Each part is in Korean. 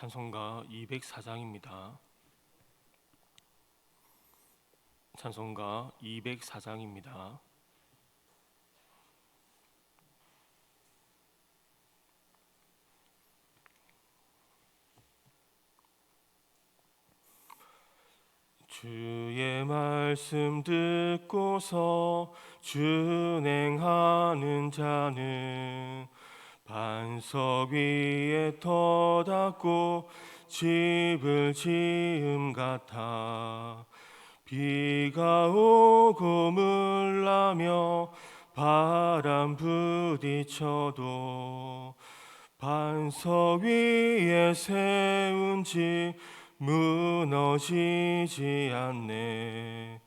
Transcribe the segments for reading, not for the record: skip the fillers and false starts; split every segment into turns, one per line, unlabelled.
찬송가 204장입니다. 찬송가 204장입니다. 주의 말씀 듣고서 준행하는 자는 반석 위에 터닫고 집을 지음 같아. 비가 오고 물나며 바람 부딪혀도 반석 위에 세운 집 무너지지 않네.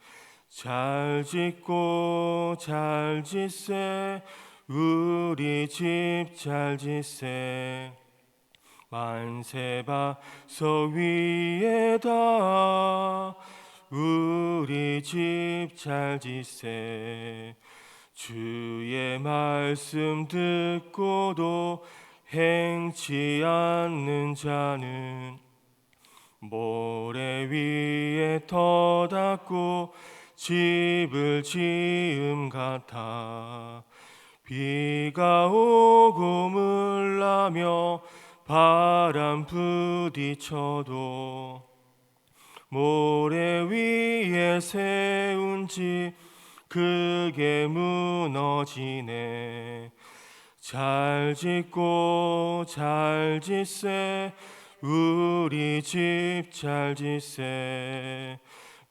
잘 짓고 잘 짓세, 우리 집 잘 짓세. 만세 반석 위에다 우리 집 잘 짓세. 주의 말씀 듣고도 행치 않는 자는 모래 위에 터닫고 집을 지음 같아. 비가 오고 물나며 바람 부딪혀도 모래 위에 세운 집 크게 무너지네. 잘 짓고 잘 짓세, 우리 집 잘 짓세.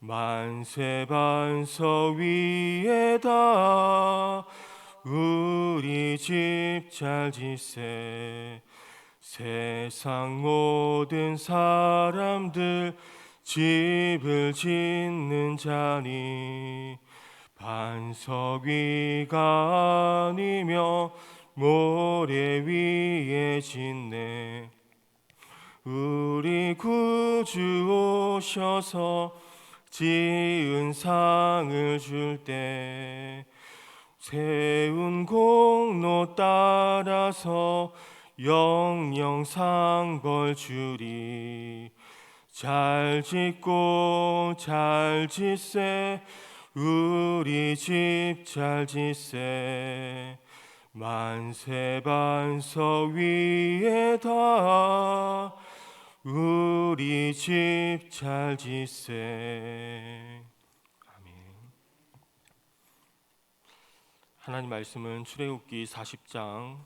만세 반석 위에다 우리 집 잘 짓세. 세상 모든 사람들 집을 짓는 자니 반석 위가 아니며 모래 위에 짓네. 우리 구주 오셔서 지은 상을 줄 때 세운 공로 따라서 영영 상벌 주리. 잘 짓고 잘 짓세, 우리 집 잘 짓세. 만세 반석 위에다 우리 집 잘 짓세. 아멘. 하나님 말씀은 출애굽기 40장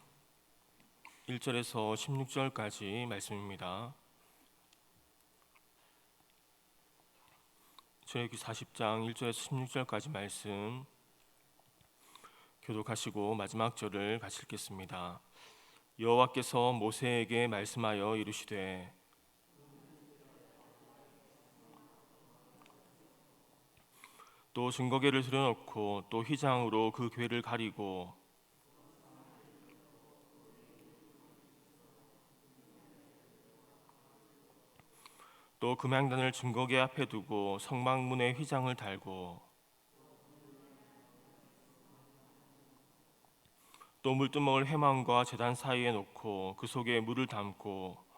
1절에서 16절까지 말씀입니다. 출애굽기 40장 1절에서 16절까지 말씀 교독하시고 마지막 절을 같이 읽겠습니다. 여호와께서 모세에게 말씀하여 이르시되 또 증거궤를 들여놓고 또 휘장으로 그 궤를 가리고 또 금향단을 증거궤 앞에 두고 성막문에 휘장을 달고 또 물두멍을 회망과 제단 사이에 놓고 그 속에 물을 담고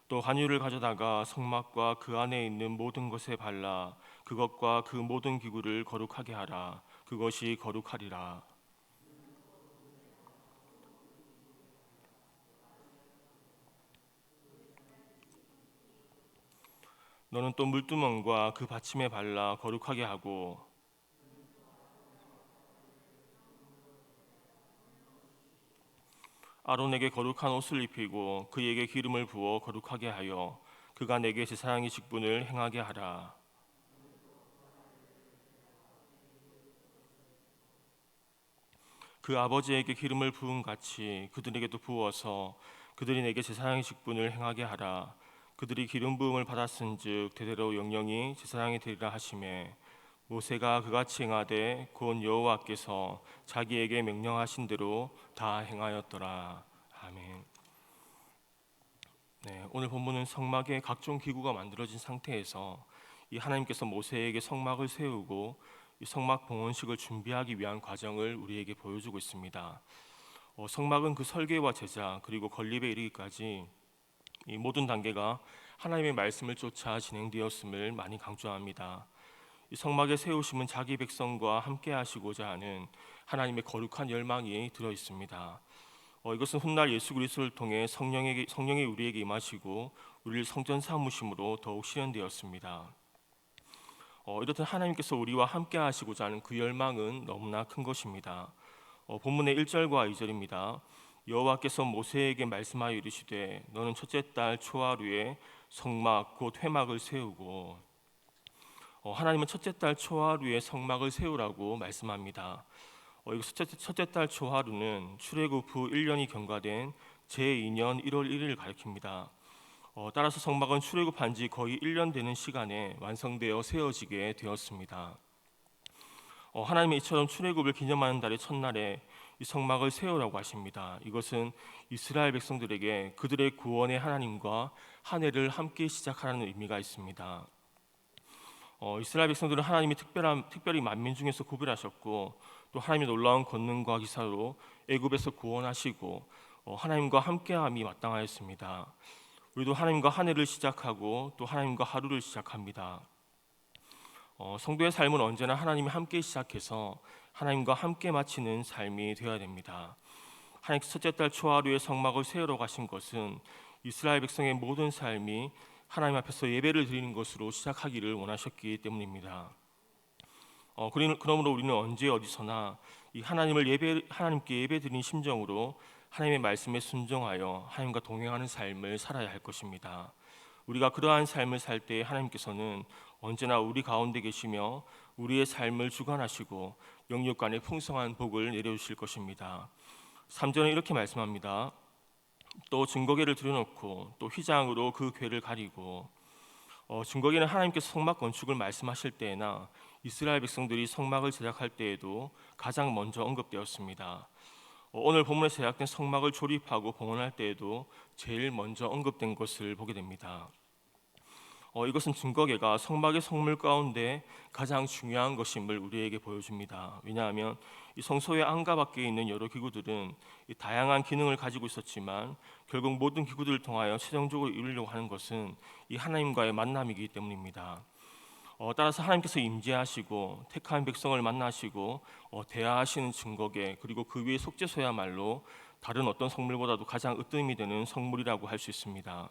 또 한유를 가져다가 성막과 그 안에 있는 모든 것에 발라 그것과 그 모든 기구를 거룩하게 하라. 그것이 거룩하리라. 너는 또 물두멍과 그 받침에 발라 거룩하게 하고 아론에게 거룩한 옷을 입히고 그에게 기름을 부어 거룩하게 하여 그가 내게 제사장의 직분을 행하게 하라. 그 아버지에게 기름을 부은 같이 그들에게도 부어서 그들이 내게 제사장의 직분을 행하게 하라. 그들이 기름 부음을 받았은즉 대대로 영영이 제사장이 되리라 하시매 모세가 그같이 행하되 곧 여호와께서 자기에게 명령하신 대로 다 행하였더라. 아멘. 오늘 본문은 성막에 각종 기구가 만들어진 상태에서 이 하나님께서 모세에게 성막을 세우고 이 성막 봉헌식을 준비하기 위한 과정을 우리에게 보여주고 있습니다. 성막은 그 설계와 제작 그리고 건립에 이르기까지 이 모든 단계가 하나님의 말씀을 쫓아 진행되었음을 많이 강조합니다. 이 성막의 세우심은 자기 백성과 함께 하시고자 하는 하나님의 거룩한 열망이 들어 있습니다. 이것은 훗날 예수 그리스도를 통해 성령이 우리에게 임하시고 우리를 성전 삼으심으로 더욱 실현되었습니다. 이렇듯 하나님께서 우리와 함께 하시고자 하는 그 열망은 너무나 큰 것입니다. 본문의 1절과 2절입니다. 여호와께서 모세에게 말씀하여 이르시되 너는 첫째 달 초하루에 성막 곧 회막을 세우고, 하나님은 첫째 달 초하루에 성막을 세우라고 말씀합니다. 여기서 첫째 달 초하루는 출애굽 후 1년이 경과된 제2년 1월 1일을 가리킵니다. 따라서 성막은 출애굽한 지 거의 1년 되는 시간에 완성되어 세워지게 되었습니다. 하나님이 이처럼 출애굽을 기념하는 달의 첫날에 이 성막을 세우라고 하십니다. 이것은 이스라엘 백성들에게 그들의 구원의 하나님과 한 해를 함께 시작하라는 의미가 있습니다. 이스라엘 백성들은 하나님이 특별히 만민 중에서 구별하셨고, 또 하나님의 놀라운 권능과 기사로 애굽에서 구원하시고 하나님과 함께함이 마땅하였습니다. 우리도 하나님과 한 해를 시작하고 또 하나님과 하루를 시작합니다. 성도의 삶은 언제나 하나님이 함께 시작해서 하나님과 함께 마치는 삶이 되어야 됩니다. 하나님께서 첫째 달 초하루에 성막을 세우러 가신 것은 이스라엘 백성의 모든 삶이 하나님 앞에서 예배를 드리는 것으로 시작하기를 원하셨기 때문입니다. 그러므로 우리는 언제 어디서나 이 하나님께 예배 드리는 심정으로 하나님의 말씀에 순종하여 하나님과 동행하는 삶을 살아야 할 것입니다. 우리가 그러한 삶을 살 때 하나님께서는 언제나 우리 가운데 계시며 우리의 삶을 주관하시고 영육 간에 풍성한 복을 내려주실 것입니다. 3절은 이렇게 말씀합니다. 또 증거궤를 들여놓고 또 휘장으로 그 궤를 가리고, 증거궤는 하나님께서 성막 건축을 말씀하실 때에나 이스라엘 백성들이 성막을 제작할 때에도 가장 먼저 언급되었습니다. 오늘 본문에 제작된 성막을 조립하고 봉헌할 때에도 제일 먼저 언급된 것을 보게 됩니다. 이것은 증거궤가 성막의 성물 가운데 가장 중요한 것임을 우리에게 보여줍니다. 왜냐하면 이 성소의 안과 밖에 있는 여러 기구들은 다양한 기능을 가지고 있었지만 결국 모든 기구들을 통하여 최종적으로 이루려고 하는 것은 이 하나님과의 만남이기 때문입니다. 따라서 하나님께서 임재하시고 택한 백성을 만나시고 대하하시는 증거궤, 그리고 그 위에 속죄소야말로 다른 어떤 성물보다도 가장 으뜸이 되는 성물이라고 할 수 있습니다.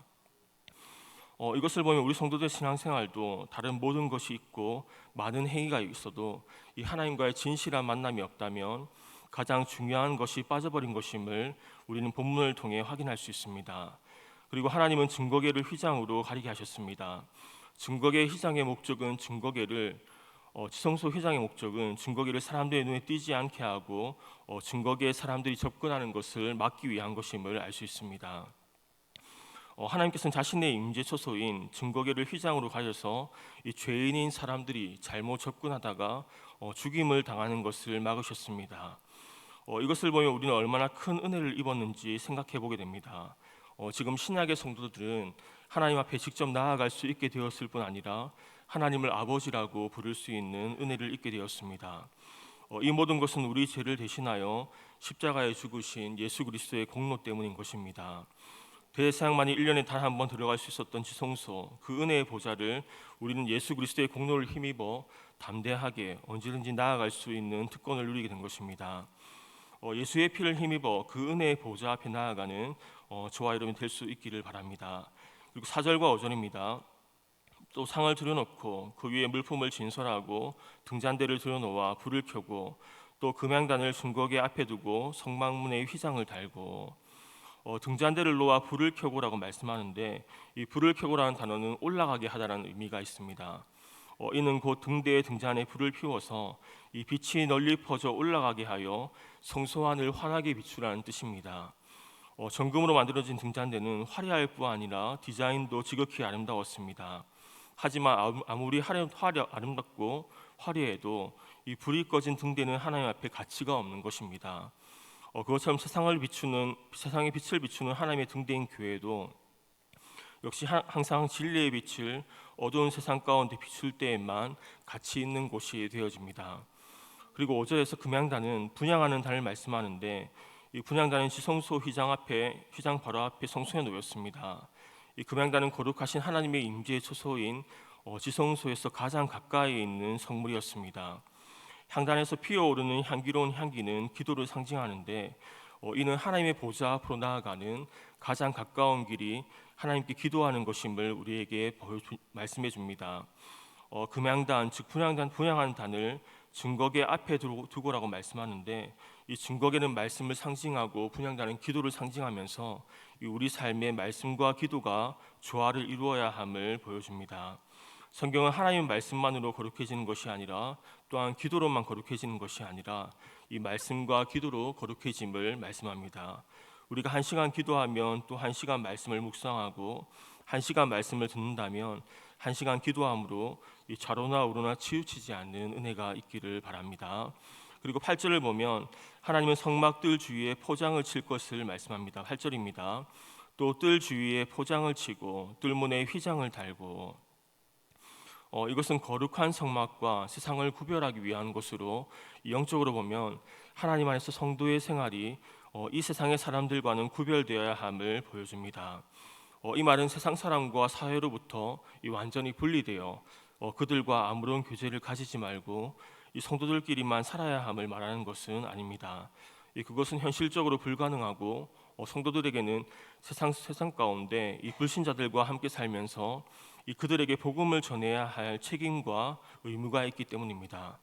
이것을 보면 우리 성도들의 신앙생활도 다른 모든 것이 있고 많은 행위가 있어도 이 하나님과의 진실한 만남이 없다면 가장 중요한 것이 빠져버린 것임을 우리는 본문을 통해 확인할 수 있습니다. 그리고 하나님은 증거궤를 휘장으로 가리게 하셨습니다. 증거궤 휘장의 목적은 지성소 휘장의 목적은 증거궤를 사람들의 눈에 띄지 않게 하고 증거궤에 사람들이 접근하는 것을 막기 위한 것임을 알 수 있습니다. 하나님께서는 자신의 임재 처소인 증거궤를 휘장으로 가져서 이 죄인인 사람들이 잘못 접근하다가 죽임을 당하는 것을 막으셨습니다. 이것을 보면 우리는 얼마나 큰 은혜를 입었는지 생각해 보게 됩니다. 지금 신약의 성도들은 하나님 앞에 직접 나아갈 수 있게 되었을 뿐 아니라 하나님을 아버지라고 부를 수 있는 은혜를 입게 되었습니다. 이 모든 것은 우리 죄를 대신하여 십자가에 죽으신 예수 그리스도의 공로 때문인 것입니다. 대제사장만이 1년에 단 한 번 들어갈 수 있었던 지성소, 그 은혜의 보좌를 우리는 예수 그리스도의 공로를 힘입어 담대하게 언제든지 나아갈 수 있는 특권을 누리게 된 것입니다. 예수의 피를 힘입어 그 은혜의 보좌 앞에 나아가는 저와 여러분이 될 수 있기를 바랍니다. 그리고 4절과 5절입니다. 또 상을 들여놓고 그 위에 물품을 진설하고 등잔대를 들여놓아 불을 켜고 또 금향단을 증거궤 앞에 두고 성막문에 휘장을 달고, 등잔대를 놓아 불을 켜고라고 말씀하는데 이 불을 켜고라는 단어는 올라가게 하다라는 의미가 있습니다. 이는 곧 등대의 등잔에 불을 피워서 이 빛이 널리 퍼져 올라가게 하여 성소 안을 환하게 비추라는 뜻입니다. 정금으로 만들어진 등잔대는 화려할 뿐 아니라 디자인도 지극히 아름다웠습니다. 하지만 아무리 아름답고 화려해도 이 불이 꺼진 등대는 하나님 앞에 가치가 없는 것입니다. 그것처럼 세상의 빛을 비추는 하나님의 등대인 교회도 역시 항상 진리의 빛을 어두운 세상 가운데 비출 때에만 가치 있는 곳이 되어집니다. 그리고 5절에서 금향단은 분향하는 단을 말씀하는데 이 분향단은 지성소 휘장 바로 앞에 성소에 놓였습니다. 이 금향단은 거룩하신 하나님의 임재의 초소인 지성소에서 가장 가까이 있는 성물이었습니다. 향단에서 피어오르는 향기로운 향기는 기도를 상징하는데 이는 하나님의 보좌 앞으로 나아가는 가장 가까운 길이 하나님께 기도하는 것임을 우리에게 말씀해 줍니다. 금향단 즉 분향하는 단을 증거계 앞에 두고라고 말씀하는데 이 증거계는 말씀을 상징하고 분향단은 기도를 상징하면서 우리 삶의 말씀과 기도가 조화를 이루어야 함을 보여줍니다. 성경은 하나님의 말씀만으로 거룩해지는 것이 아니라 또한 기도로만 거룩해지는 것이 아니라 이 말씀과 기도로 거룩해짐을 말씀합니다. 우리가 1시간 기도하면 또 1시간 말씀을 묵상하고 1시간 말씀을 듣는다면 1시간 기도함으로 이 좌로나 우로나 치우치지 않는 은혜가 있기를 바랍니다. 그리고 8절을 보면 하나님은 성막 뜰 주위에 포장을 칠 것을 말씀합니다. 8절입니다. 또 뜰 주위에 포장을 치고 뜰문에 휘장을 달고 이것은 거룩한 성막과 세상을 구별하기 위한 것으로 영적으로 보면 하나님 안에서 성도의 생활이 이 세상의 사람들과는 구별되어야 함을 보여줍니다. 이 말은 세상 사람과 사회로부터 완전히 분리되어 그들과 아무런 교제를 가지지 말고 이 성도들끼리만 살아야 함을 말하는 것은 아닙니다. 그것은 현실적으로 불가능하고 성도들에게는 세상 가운데 이 불신자들과 함께 살면서 그들에게 복음을 전해야 할 책임과 의무가 있기 때문입니다.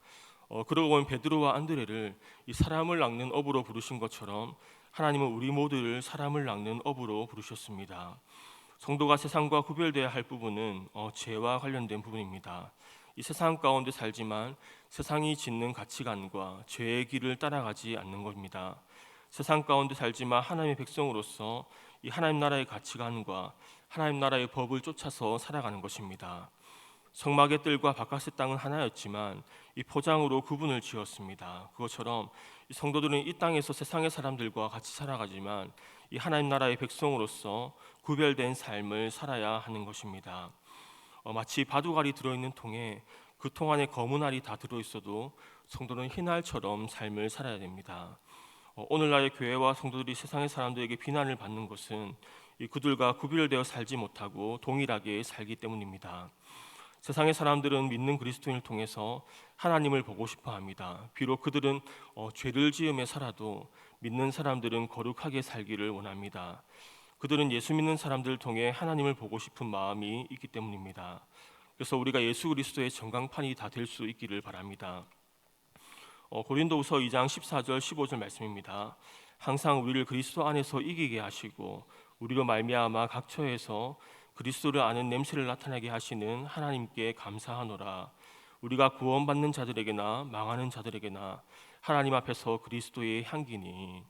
그러고 보면 베드로와 안드레를 이 사람을 낚는 어부로 부르신 것처럼 하나님은 우리 모두를 사람을 낚는 어부로 부르셨습니다. 성도가 세상과 구별되어야 할 부분은 죄와 관련된 부분입니다. 이 세상 가운데 살지만 세상이 짓는 가치관과 죄의 길을 따라가지 않는 겁니다. 세상 가운데 살지만 하나님의 백성으로서 이 하나님 나라의 가치관과 하나님 나라의 법을 쫓아서 살아가는 것입니다. 성막의 뜰과 바깥의 땅은 하나였지만 이 포장으로 구분을 지었습니다. 그것처럼 이 성도들은 이 땅에서 세상의 사람들과 같이 살아가지만 이 하나님 나라의 백성으로서 구별된 삶을 살아야 하는 것입니다. 마치 바둑알이 들어있는 통에 그 통 안에 검은 알이 다 들어있어도 성도는 흰 알처럼 삶을 살아야 됩니다. 오늘날의 교회와 성도들이 세상의 사람들에게 비난을 받는 것은 그들과 구별되어 살지 못하고 동일하게 살기 때문입니다. 세상의 사람들은 믿는 그리스도인을 통해서 하나님을 보고 싶어 합니다. 비록 그들은 죄를 지으며 살아도 믿는 사람들은 거룩하게 살기를 원합니다. 그들은 예수 믿는 사람들을 통해 하나님을 보고 싶은 마음이 있기 때문입니다. 그래서 우리가 예수 그리스도의 전광판이 다 될 수 있기를 바랍니다. 고린도후서 2장 14절 15절 말씀입니다. 항상 우리를 그리스도 안에서 이기게 하시고 우리로 말미암아 각 처에서 그리스도를 아는 냄새를 나타나게 하시는 하나님께 감사하노라. 우리가 구원받는 자들에게나 망하는 자들에게나 하나님 앞에서 그리스도의 향기니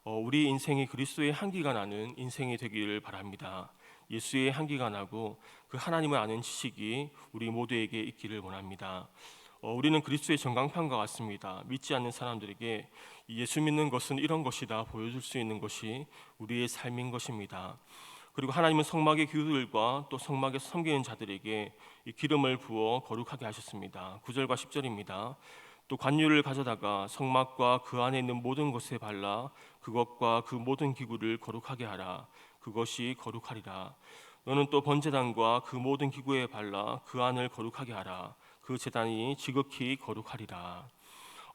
우리 인생이 그리스도의 향기가 나는 인생이 되기를 바랍니다. 예수의 향기가 나고 그 하나님을 아는 지식이 우리 모두에게 있기를 원합니다. 우리는 그리스도의 전광판과 같습니다. 믿지 않는 사람들에게 예수 믿는 것은 이런 것이다 보여줄 수 있는 것이 우리의 삶인 것입니다. 그리고 하나님은 성막의 기후들과 또 성막에서 섬기는 자들에게 이 기름을 부어 거룩하게 하셨습니다. 9절과 10절입니다. 또 관유를 가져다가 성막과 그 안에 있는 모든 것에 발라 그것과 그 모든 기구를 거룩하게 하라. 그것이 거룩하리라. 너는 또 번제단과 그 모든 기구에 발라 그 안을 거룩하게 하라. 그 제단이 지극히 거룩하리라.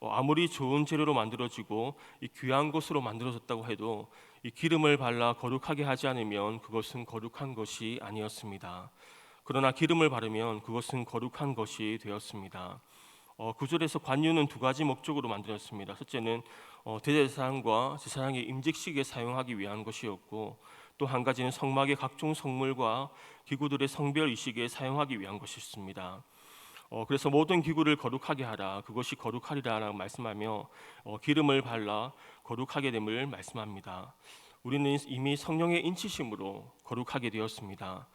아무리 좋은 재료로 만들어지고 이 귀한 것으로 만들어졌다고 해도 이 기름을 발라 거룩하게 하지 않으면 그것은 거룩한 것이 아니었습니다. 그러나 기름을 바르면 그것은 거룩한 것이 되었습니다. 구절에서 관유는 두 가지 목적으로 만들었습니다. 첫째는 대제사장과 제사장의 임직식에 사용하기 위한 것이었고 또 한 가지는 성막의 각종 성물과 기구들의 성별 이식에 사용하기 위한 것이었습니다. 그래서 모든 기구를 거룩하게 하라. 그것이 거룩하리라라고 말씀하며 기름을 발라 거룩하게 됨을 말씀합니다. 우리는 이미 성령의 인치심으로 거룩하게 되었습니다.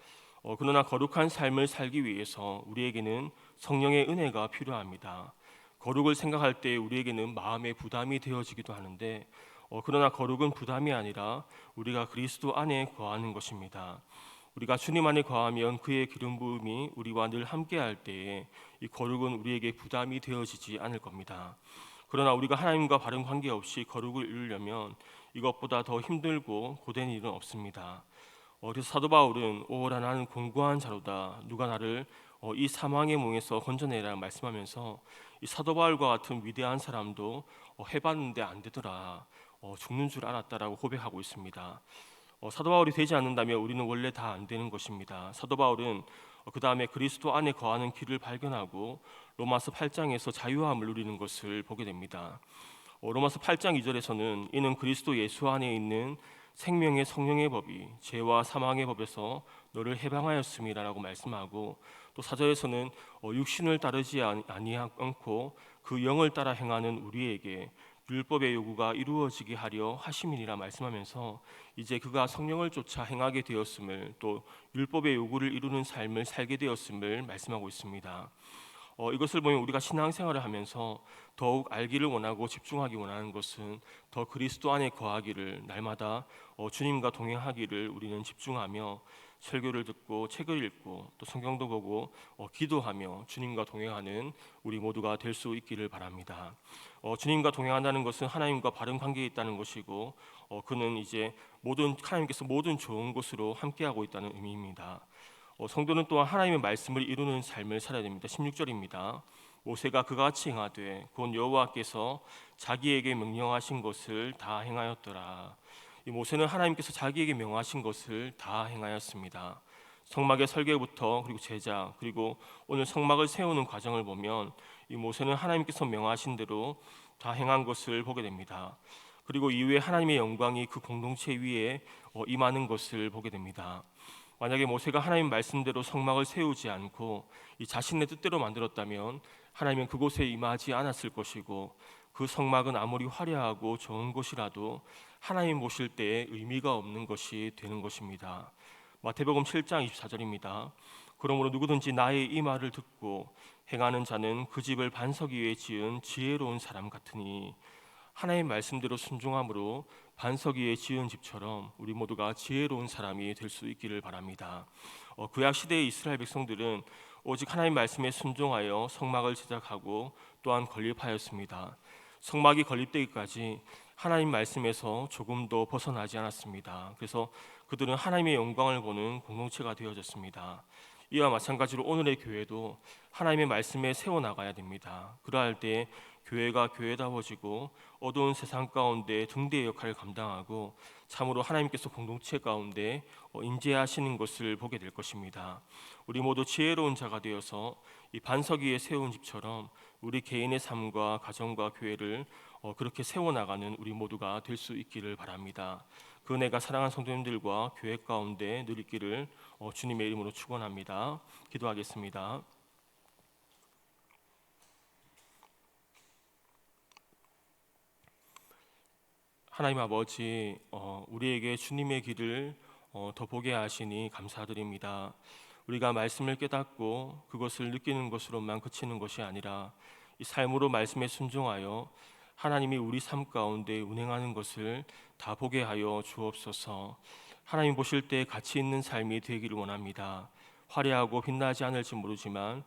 그러나 거룩한 삶을 살기 위해서 우리에게는 성령의 은혜가 필요합니다. 거룩을 생각할 때 우리에게는 마음의 부담이 되어지기도 하는데 그러나 거룩은 부담이 아니라 우리가 그리스도 안에 거하는 것입니다. 우리가 주님 안에 거하면 그의 기름 부음이 우리와 늘 함께할 때에 이 거룩은 우리에게 부담이 되어지지 않을 겁니다. 그러나 우리가 하나님과 바른 관계없이 거룩을 이루려면 이것보다 더 힘들고 고된 일은 없습니다. 그래서 사도 바울은 오라 나는 공고한 자로다 누가 나를 이 사망의 몽에서 건져내라 말씀하면서 이 사도 바울과 같은 위대한 사람도 해봤는데 안 되더라, 죽는 줄 알았다라고 고백하고 있습니다. 사도 바울이 되지 않는다면 우리는 원래 다 안 되는 것입니다. 사도 바울은 그 다음에 그리스도 안에 거하는 길을 발견하고 로마서 8장에서 자유함을 누리는 것을 보게 됩니다. 로마서 8장 2절에서는 이는 그리스도 예수 안에 있는 생명의 성령의 법이 죄와 사망의 법에서 너를 해방하였음이라고 말씀하고, 또 4절에서는 육신을 따르지 아니하고 그 영을 따라 행하는 우리에게 율법의 요구가 이루어지게 하려 하심이니라 말씀하면서 이제 그가 성령을 쫓아 행하게 되었음을, 또 율법의 요구를 이루는 삶을 살게 되었음을 말씀하고 있습니다. 이것을 보면 우리가 신앙생활을 하면서 더욱 알기를 원하고 집중하기 원하는 것은 더 그리스도 안에 거하기를, 날마다 주님과 동행하기를 우리는 집중하며 설교를 듣고 책을 읽고 또 성경도 보고 기도하며 주님과 동행하는 우리 모두가 될 수 있기를 바랍니다. 주님과 동행한다는 것은 하나님과 바른 관계에 있다는 것이고, 그는 이제 하나님께서 모든 좋은 곳으로 함께하고 있다는 의미입니다. 성도는 또한 하나님의 말씀을 이루는 삶을 살아야 됩니다. 16절입니다. 모세가 그가 같이 행하되 곧 여호와께서 자기에게 명령하신 것을 다 행하였더라. 이 모세는 하나님께서 자기에게 명하신 것을 다 행하였습니다. 성막의 설계부터 그리고 제작, 그리고 오늘 성막을 세우는 과정을 보면 이 모세는 하나님께서 명하신 대로 다 행한 것을 보게 됩니다. 그리고 이후에 하나님의 영광이 그 공동체 위에 임하는 것을 보게 됩니다. 만약에 모세가 하나님 말씀대로 성막을 세우지 않고 이 자신의 뜻대로 만들었다면 하나님은 그곳에 임하지 않았을 것이고, 그 성막은 아무리 화려하고 좋은 곳이라도 하나님 보실 때에 의미가 없는 것이 되는 것입니다. 마태복음 7장 24절입니다. 그러므로 누구든지 나의 이 말을 듣고 행하는 자는 그 집을 반석 위에 지은 지혜로운 사람 같으니, 하나님 말씀대로 순종함으로 반석 위에 지은 집처럼 우리 모두가 지혜로운 사람이 될 수 있기를 바랍니다. 구약 시대의 이스라엘 백성들은 오직 하나님 말씀에 순종하여 성막을 제작하고 또한 건립하였습니다. 성막이 건립되기까지 하나님 말씀에서 조금도 벗어나지 않았습니다. 그래서 그들은 하나님의 영광을 보는 공동체가 되어졌습니다. 이와 마찬가지로 오늘의 교회도 하나님의 말씀에 세워나가야 됩니다. 그러할 때 교회가 교회다워지고 어두운 세상 가운데 등대의 역할을 감당하고 참으로 하나님께서 공동체 가운데 인재하시는 것을 보게 될 것입니다. 우리 모두 지혜로운 자가 되어서 이 반석 위에 세운 집처럼 우리 개인의 삶과 가정과 교회를 그렇게 세워나가는 우리 모두가 될 수 있기를 바랍니다. 그 은혜가 사랑하는 성도님들과 교회 가운데 늘 있기를 주님의 이름으로 축원합니다. 기도하겠습니다. 하나님 아버지, 우리에게 주님의 길을 더 보게 하시니 감사드립니다. 우리가 말씀을 깨닫고 그것을 느끼는 것으로만 그치는 것이 아니라 이 삶으로 말씀에 순종하여 하나님이 우리 삶 가운데 운행하는 것을 다 보게 하여 주옵소서. 하나님 보실 때 가치 있는 삶이 되기를 원합니다. 화려하고 빛나지 않을지 모르지만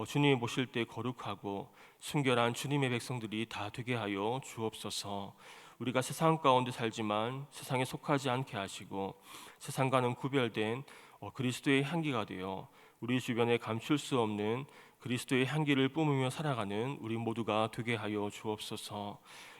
주님이 보실 때 거룩하고 순결한 주님의 백성들이 다 되게 하여 주옵소서. 우리가 세상 가운데 살지만 세상에 속하지 않게 하시고 세상과는 구별된 그리스도의 향기가 되어 우리 주변에 감출 수 없는 그리스도의 향기를 뿜으며 살아가는 우리 모두가 되게 하여 주옵소서.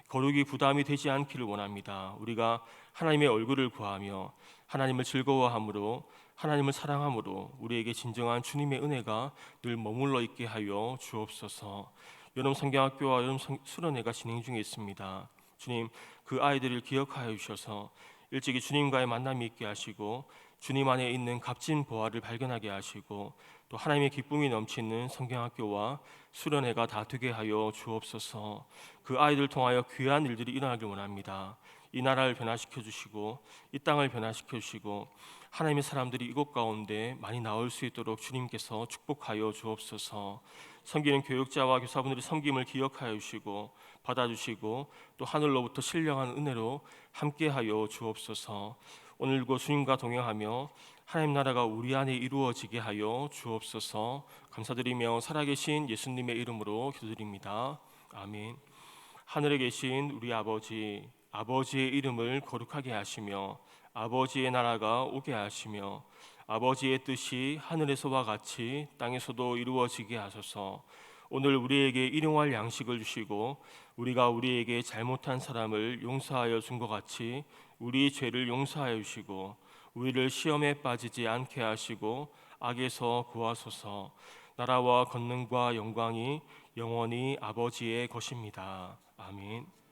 거룩이 부담이 되지 않기를 원합니다. 우리가 하나님의 얼굴을 구하며 하나님을 즐거워함으로 하나님을 사랑함으로 우리에게 진정한 주님의 은혜가 늘 머물러 있게 하여 주옵소서. 여름 성경학교와 여름 수련회가 진행 중에 있습니다. 주님, 그 아이들을 기억하여 주셔서 일찍이 주님과의 만남이 있게 하시고 주님 안에 있는 값진 보화를 발견하게 하시고 또 하나님의 기쁨이 넘치는 성경학교와 수련회가 다 되게 하여 주옵소서. 그 아이들 통하여 귀한 일들이 일어나길 원합니다. 이 나라를 변화시켜 주시고 이 땅을 변화시켜 주시고 하나님의 사람들이 이곳 가운데 많이 나올 수 있도록 주님께서 축복하여 주옵소서. 섬기는 교육자와 교사분들의 섬김을 기억하여 주시고 받아주시고 또 하늘로부터 신령한 은혜로 함께하여 주옵소서. 오늘도 주님과 동행하며 하나님 나라가 우리 안에 이루어지게 하여 주옵소서. 감사드리며 살아계신 예수님의 이름으로 기도드립니다. 아멘. 하늘에 계신 우리 아버지, 아버지의 이름을 거룩하게 하시며 아버지의 나라가 오게 하시며 아버지의 뜻이 하늘에서와 같이 땅에서도 이루어지게 하소서. 오늘 우리에게 일용할 양식을 주시고 우리가 우리에게 잘못한 사람을 용서하여 준 것 같이 우리 죄를 용서하여 주시고 우리를 시험에 빠지지 않게 하시고 악에서 구하소서. 나라와 권능과 영광이 영원히 아버지의 것입니다. 아멘.